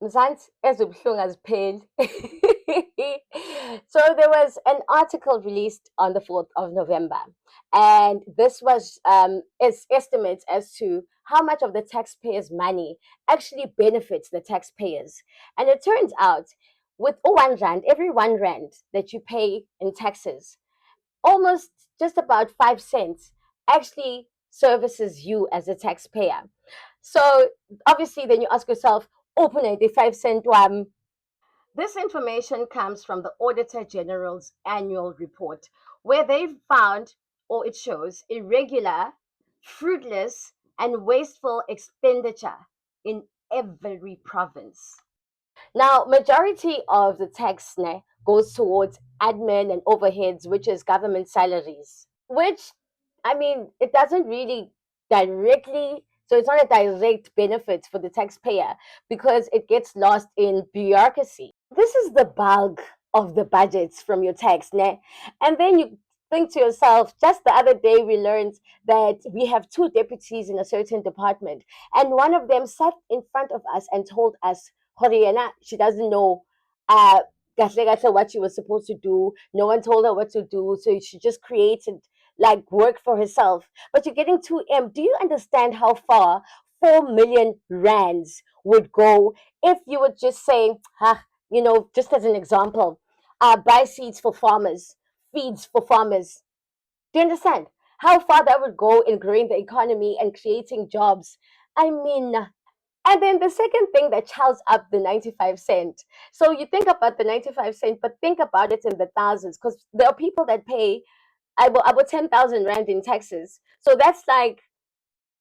Mzansi ezibuhlungu azipheli. So there was an article released on the 4th of November, and this was its estimates as to how much of the taxpayers' money actually benefits the taxpayers. And it turns out, with 1 rand, every 1 rand that you pay in taxes, almost just about 5 cents actually services you as a taxpayer. So obviously, then you ask yourself, open a 5 cent one. This information comes from the Auditor General's annual report, where they've found, or it shows, irregular, fruitless, and wasteful expenditure in every province. Now, majority of the tax goes towards admin and overheads, which is government salaries, which, I mean, it doesn't really directly, so it's not a direct benefit for the taxpayer because it gets lost in bureaucracy. This is the bulk of the budgets from your tax, and then you think to yourself, just the other day we learned that we have two deputies in a certain department, and one of them sat in front of us and told us, Horiana, she doesn't know what she was supposed to do. No one told her what to do, so she just created like work for herself. But you're getting too do you understand how far 4 million rands would go if you would just say, just as an example, buy seeds for farmers, feeds for farmers. Do you understand how far that would go in growing the economy and creating jobs? I mean, and then the second thing that chows up the 95 cent. So you think about the 95 cent, but think about it in the thousands, because there are people that pay about 10,000 rand in taxes. So that's like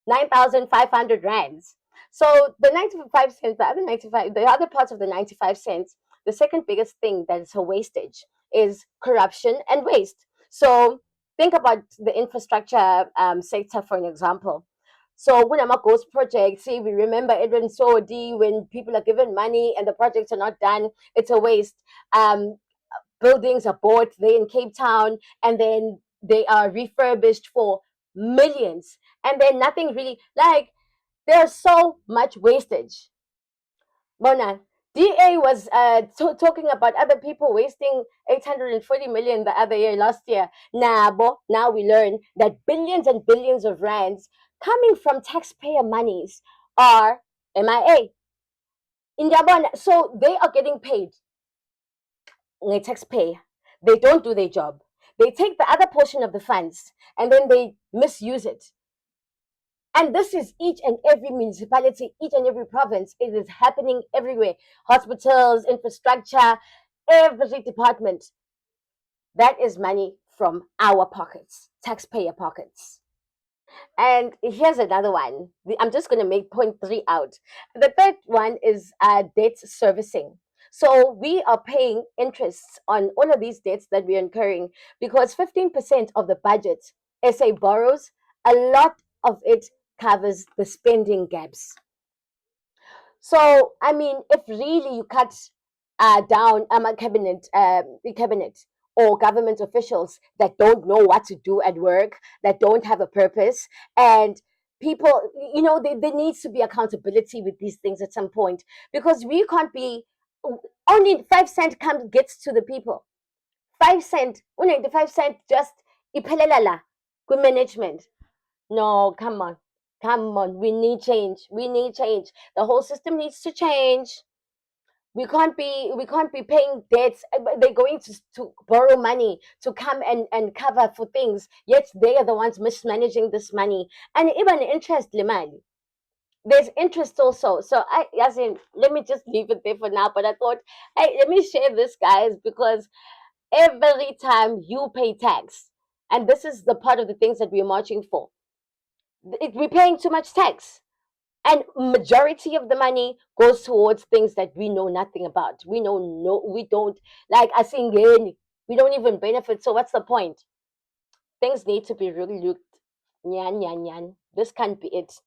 9,500 rands. So the 95 cents, the other parts of the 95 cents, the second biggest thing that is a wastage is corruption and waste. So think about the infrastructure sector, for an example. So when I'm a ghost project, see, we remember Edwin Sodi, when people are given money and the projects are not done, it's a waste. Buildings are bought there in Cape Town, and then they are refurbished for millions, and then nothing really, like, there's so much wastage. Mona, DA was talking about other people wasting 840 million the other year, last year. Now we learn that billions and billions of rands coming from taxpayer monies are MIA. In Gabon, so they are getting paid taxpayer. They don't do their job. They take the other portion of the funds and then they misuse it. And this is each and every municipality, each and every province. It is happening everywhere. Hospitals, infrastructure, every department. That is money from our pockets, taxpayer pockets. And here's another one. I'm just going to make point three out. The third one is debt servicing. So we are paying interests on all of these debts that we're incurring because 15% of the budget SA borrows, a lot of it covers the spending gaps. So, I mean, if really you cut down a cabinet or government officials that don't know what to do at work, that don't have a purpose, and people, there needs to be accountability with these things at some point because we can't be only 5 cent comes gets to the people. 5 cent, only the 5 cent just iphelelala management. No, come on. Come on. We need change. We need change. The whole system needs to change. We can't be paying debts. They're going to borrow money to come and cover for things, yet they are the ones mismanaging this money. And even interest, limali. There's interest also. So as in, let me just leave it there for now. But I thought, hey, let me share this, guys, because every time you pay tax, and this is the part of the things that we're marching for, we're paying too much tax, and majority of the money goes towards things that we know nothing about. We know no we don't, like I think, we don't even benefit, so what's the point? Things need to be really looked. Nyan, nyan, nyan. This can't be it.